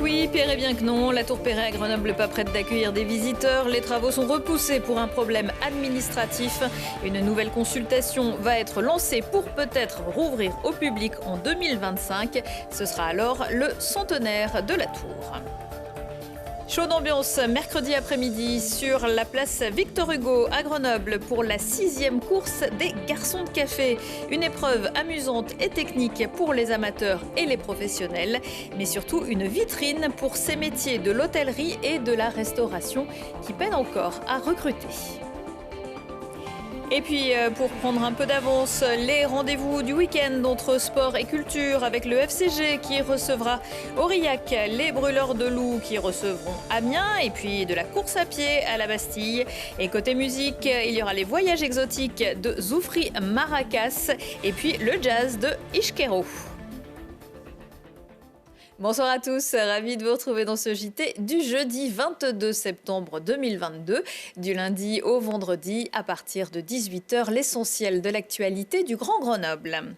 oui, Pierre, et bien que non, la Tour Perret à Grenoble n'est pas prête d'accueillir des visiteurs. Les travaux sont repoussés pour un problème administratif. Une nouvelle consultation va être lancée pour peut-être rouvrir au public en 2025. Ce sera alors le centenaire de la Tour. Chaude ambiance mercredi après-midi sur la place Victor Hugo à Grenoble pour la 6e course des garçons de café. Une épreuve amusante et technique pour les amateurs et les professionnels, mais surtout une vitrine pour ces métiers de l'hôtellerie et de la restauration qui peinent encore à recruter. Et puis, pour prendre un peu d'avance, les rendez-vous du week-end entre sport et culture avec le FCG qui recevra Aurillac, les brûleurs de loups qui recevront Amiens et puis de la course à pied à la Bastille. Et côté musique, il y aura les voyages exotiques de Zoufri Maracas et puis le jazz de Ishkero. Bonsoir à tous, ravi de vous retrouver dans ce JT du jeudi 22 septembre 2022, du lundi au vendredi à partir de 18h, l'essentiel de l'actualité du Grand Grenoble.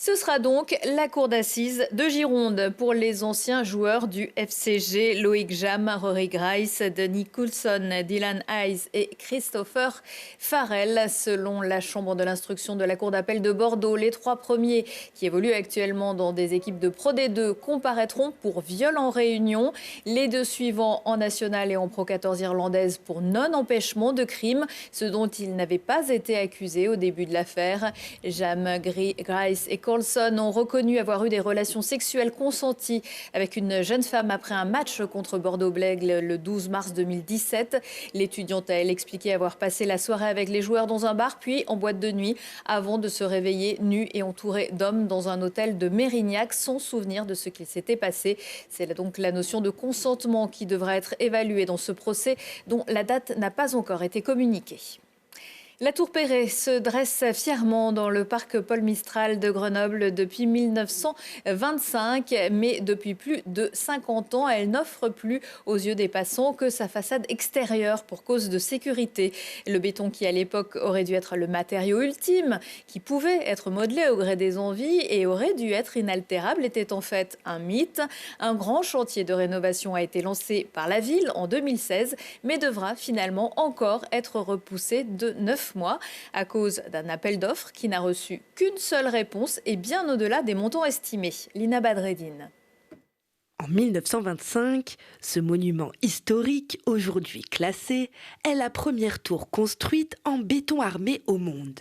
Ce sera donc la cour d'assises de Gironde pour les anciens joueurs du FCG, Loïc Jam, Rory Grice, Denis Coulson, Dylan Hayes et Christopher Farrell. Selon la chambre de l'instruction de la cour d'appel de Bordeaux, les 3 premiers qui évoluent actuellement dans des équipes de Pro D2 comparaîtront pour viol en réunion. Les 2 suivants en national et en Pro 14 irlandaise pour non-empêchement de crime, ce dont ils n'avaient pas été accusés au début de l'affaire. Jam, Grice et Coulson ont reconnu avoir eu des relations sexuelles consenties avec une jeune femme après un match contre Bordeaux-Bègles le 12 mars 2017. L'étudiante a, elle, expliqué avoir passé la soirée avec les joueurs dans un bar puis en boîte de nuit avant de se réveiller nue et entourée d'hommes dans un hôtel de Mérignac sans souvenir de ce qu'il s'était passé. C'est donc la notion de consentement qui devra être évaluée dans ce procès dont la date n'a pas encore été communiquée. La Tour Perret se dresse fièrement dans le parc Paul Mistral de Grenoble depuis 1925, mais depuis plus de 50 ans, elle n'offre plus aux yeux des passants que sa façade extérieure pour cause de sécurité. Le béton qui à l'époque aurait dû être le matériau ultime, qui pouvait être modelé au gré des envies et aurait dû être inaltérable, était en fait un mythe. Un grand chantier de rénovation a été lancé par la ville en 2016, mais devra finalement encore être repoussé de 9 mois à cause d'un appel d'offres qui n'a reçu qu'une seule réponse et bien au-delà des montants estimés. Lina Badreddine. En 1925, ce monument historique, aujourd'hui classé, est la première tour construite en béton armé au monde.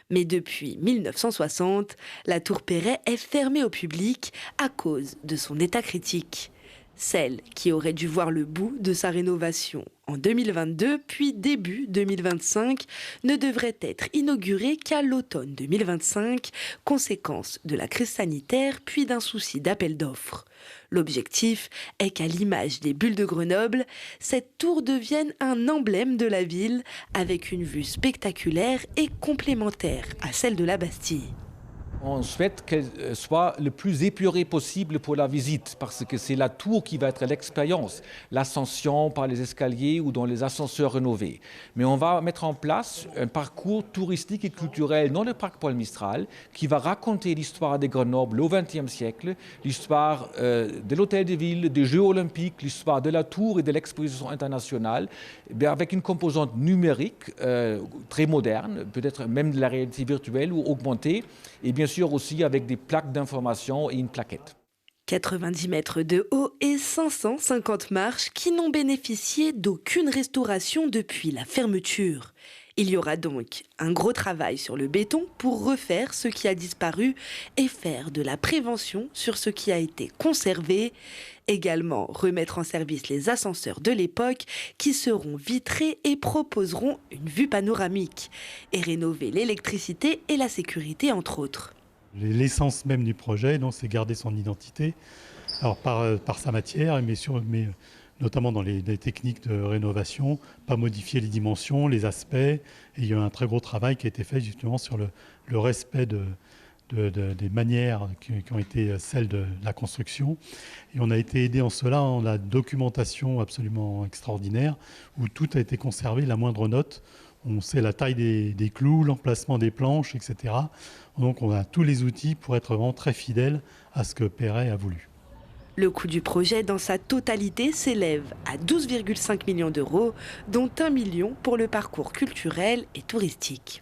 Mais depuis 1960, la Tour Perret est fermée au public à cause de son état critique. Celle qui aurait dû voir le bout de sa rénovation en 2022 puis début 2025 ne devrait être inaugurée qu'à l'automne 2025, conséquence de la crise sanitaire puis d'un souci d'appel d'offres. L'objectif est qu'à l'image des bulles de Grenoble, cette tour devienne un emblème de la ville avec une vue spectaculaire et complémentaire à celle de la Bastille. On souhaite qu'elle soit le plus épurée possible pour la visite, parce que c'est la tour qui va être l'expérience, l'ascension par les escaliers ou dans les ascenseurs rénovés. Mais on va mettre en place un parcours touristique et culturel dans le parc Paul Mistral qui va raconter l'histoire de Grenoble au XXe siècle, l'histoire de l'hôtel de ville, des Jeux olympiques, l'histoire de la tour et de l'exposition internationale, avec une composante numérique très moderne, peut-être même de la réalité virtuelle ou augmentée, et bien sûr aussi avec des plaques d'information et une plaquette. 90 mètres de haut et 550 marches qui n'ont bénéficié d'aucune restauration depuis la fermeture. Il y aura donc un gros travail sur le béton pour refaire ce qui a disparu et faire de la prévention sur ce qui a été conservé. Également remettre en service les ascenseurs de l'époque qui seront vitrés et proposeront une vue panoramique. Et rénover l'électricité et la sécurité entre autres. L'essence même du projet, c'est garder son identité, alors par sa matière, mais notamment dans les techniques de rénovation, pas modifier les dimensions, les aspects. Et il y a un très gros travail qui a été fait justement sur le respect des manières qui ont été celles de la construction. Et on a été aidé en cela en la documentation absolument extraordinaire, où tout a été conservé, la moindre note. On sait la taille des clous, l'emplacement des planches, etc. Donc on a tous les outils pour être vraiment très fidèle à ce que Perret a voulu. Le coût du projet dans sa totalité s'élève à 12,5 millions d'euros, dont 1 million pour le parcours culturel et touristique.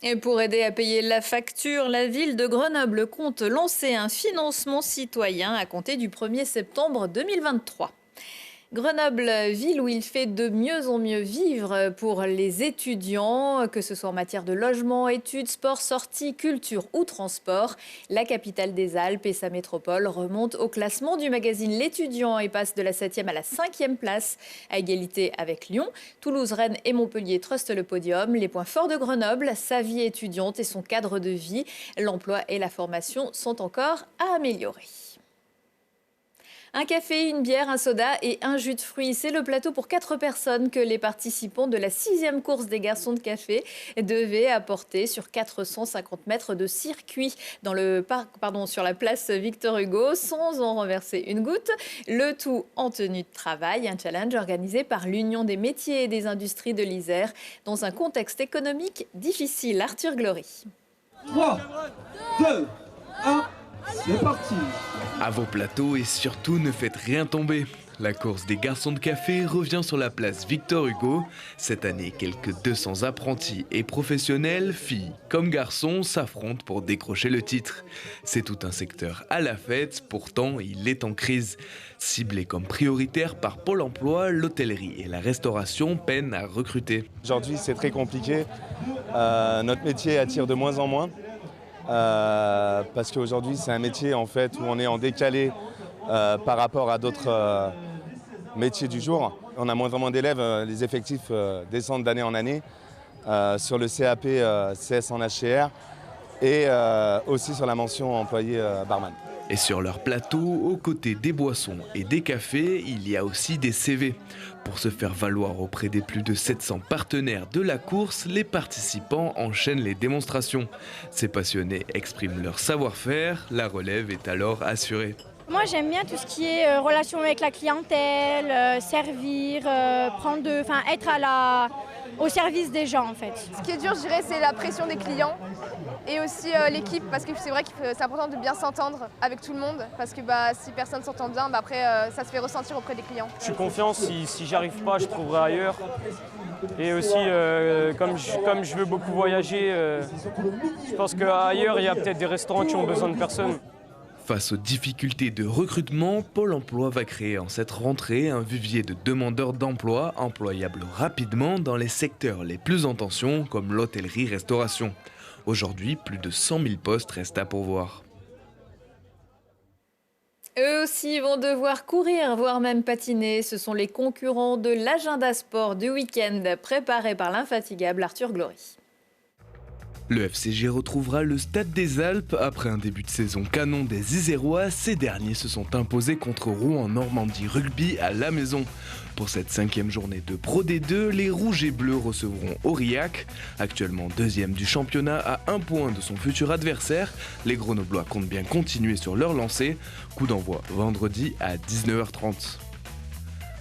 Et pour aider à payer la facture, la ville de Grenoble compte lancer un financement citoyen à compter du 1er septembre 2023. Grenoble, ville où il fait de mieux en mieux vivre pour les étudiants, que ce soit en matière de logement, études, sport, sorties, culture ou transport. La capitale des Alpes et sa métropole remontent au classement du magazine L'Étudiant et passe de la 7e à la 5e place, à égalité avec Lyon. Toulouse, Rennes et Montpellier trustent le podium. Les points forts de Grenoble, sa vie étudiante et son cadre de vie. L'emploi et la formation sont encore à améliorer. Un café, une bière, un soda et un jus de fruits. C'est le plateau pour 4 personnes que les participants de la 6e course des garçons de café devaient apporter sur 450 mètres de circuit dans le parc, sur la place Victor Hugo, sans en renverser une goutte. Le tout en tenue de travail, un challenge organisé par l'Union des métiers et des industries de l'Isère dans un contexte économique difficile. Arthur Glory. 3, 2, 1, c'est parti! À vos plateaux et surtout ne faites rien tomber. La course des garçons de café revient sur la place Victor Hugo. Cette année, quelques 200 apprentis et professionnels, filles comme garçons, s'affrontent pour décrocher le titre. C'est tout un secteur à la fête, pourtant il est en crise. Ciblé comme prioritaire par Pôle emploi, l'hôtellerie et la restauration peinent à recruter. Aujourd'hui c'est très compliqué, notre métier attire de moins en moins. Parce qu'aujourd'hui c'est un métier en fait où on est en décalé par rapport à d'autres métiers du jour. On a moins en moins d'élèves, les effectifs descendent d'année en année sur le CAP CS en HCR et aussi sur la mention employé barman. Et sur leur plateau, aux côtés des boissons et des cafés, il y a aussi des CV. Pour se faire valoir auprès des plus de 700 partenaires de la course, les participants enchaînent les démonstrations. Ces passionnés expriment leur savoir-faire, la relève est alors assurée. Moi j'aime bien tout ce qui est relation avec la clientèle, servir, être au service des gens en fait. Ce qui est dur je dirais c'est la pression des clients et aussi l'équipe parce que c'est vrai que c'est important de bien s'entendre avec tout le monde parce que si personne s'entend bien après ça se fait ressentir auprès des clients. Je suis confiant, si j'y arrive pas je trouverai ailleurs et aussi comme je veux beaucoup voyager, je pense qu'ailleurs il y a peut-être des restaurants qui ont besoin de personnes. Face aux difficultés de recrutement, Pôle emploi va créer en cette rentrée un vivier de demandeurs d'emploi employables rapidement dans les secteurs les plus en tension comme l'hôtellerie-restauration. Aujourd'hui, plus de 100 000 postes restent à pourvoir. Eux aussi vont devoir courir, voire même patiner. Ce sont les concurrents de l'agenda sport du week-end préparé par l'infatigable Arthur Glory. Le FCG retrouvera le Stade des Alpes après un début de saison canon des Isérois. Ces derniers se sont imposés contre Rouen en Normandie rugby à la maison. Pour cette 5e journée de Pro D2, les Rouges et Bleus recevront Aurillac. Actuellement 2e du championnat à 1 point de son futur adversaire, les Grenoblois comptent bien continuer sur leur lancée. Coup d'envoi vendredi à 19h30.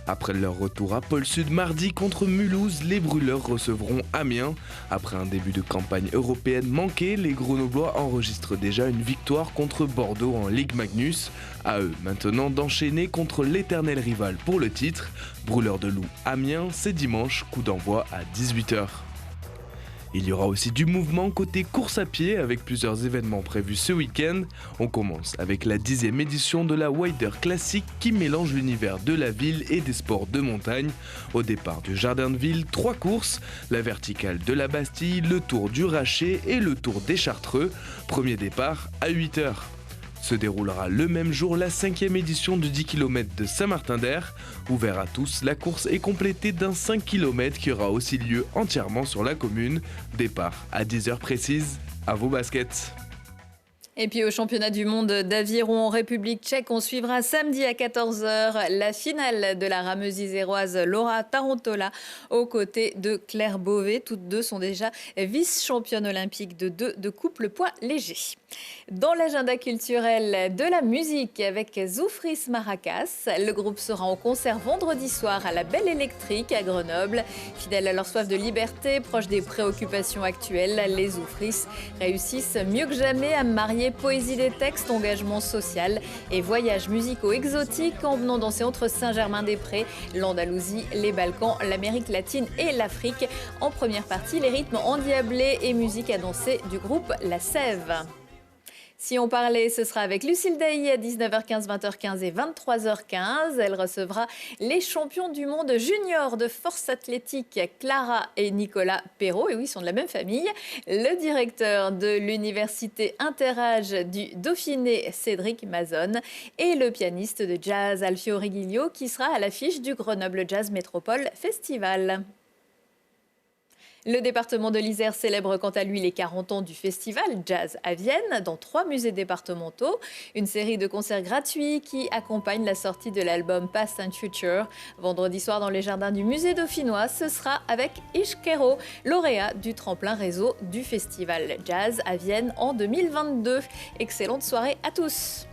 Après leur retour à Pôle Sud mardi contre Mulhouse, les Brûleurs recevront Amiens. Après un début de campagne européenne manqué, les Grenoblois enregistrent déjà une victoire contre Bordeaux en Ligue Magnus. À eux maintenant d'enchaîner contre l'éternel rival pour le titre. Brûleurs de Loup Amiens, c'est dimanche, coup d'envoi à 18h. Il y aura aussi du mouvement côté course à pied avec plusieurs événements prévus ce week-end. On commence avec la 10e édition de la Wider Classic qui mélange l'univers de la ville et des sports de montagne. Au départ du Jardin de Ville, 3 courses, la verticale de la Bastille, le Tour du Racher et le Tour des Chartreux. Premier départ à 8h. Se déroulera le même jour la 5e édition du 10 km de Saint-Martin-d'Air. Ouvert à tous, la course est complétée d'un 5 km qui aura aussi lieu entièrement sur la commune. Départ à 10h précises, à vos baskets. Et puis au championnat du monde d'aviron en République tchèque, on suivra samedi à 14h la finale de la rameuse iséroise Laura Tarantola aux côtés de Claire Beauvais. Toutes deux sont déjà vice-championnes olympiques de couple poids léger. Dans l'agenda culturel de la musique avec Zoufris Maracas, le groupe sera en concert vendredi soir à la Belle Électrique à Grenoble. Fidèles à leur soif de liberté, proches des préoccupations actuelles, les Zoufris réussissent mieux que jamais à marier signer poésie des textes, engagement social et voyages musicaux exotiques en venant danser entre Saint-Germain-des-Prés, l'Andalousie, les Balkans, l'Amérique latine et l'Afrique. En première partie, les rythmes endiablés et musique à danser du groupe La Sève. Si on parlait, ce sera avec Lucille Dailly à 19h15, 20h15 et 23h15. Elle recevra les champions du monde junior de force athlétique, Clara et Nicolas Perrault. Et oui, ils sont de la même famille. Le directeur de l'université Interage du Dauphiné, Cédric Mazon, et le pianiste de jazz, Alfio Rigiglio, qui sera à l'affiche du Grenoble Jazz Métropole Festival. Le département de l'Isère célèbre quant à lui les 40 ans du festival Jazz à Vienne dans 3 musées départementaux. Une série de concerts gratuits qui accompagne la sortie de l'album Past and Future. Vendredi soir dans les jardins du musée dauphinois, ce sera avec Ishkero, lauréat du tremplin réseau du festival Jazz à Vienne en 2022. Excellente soirée à tous.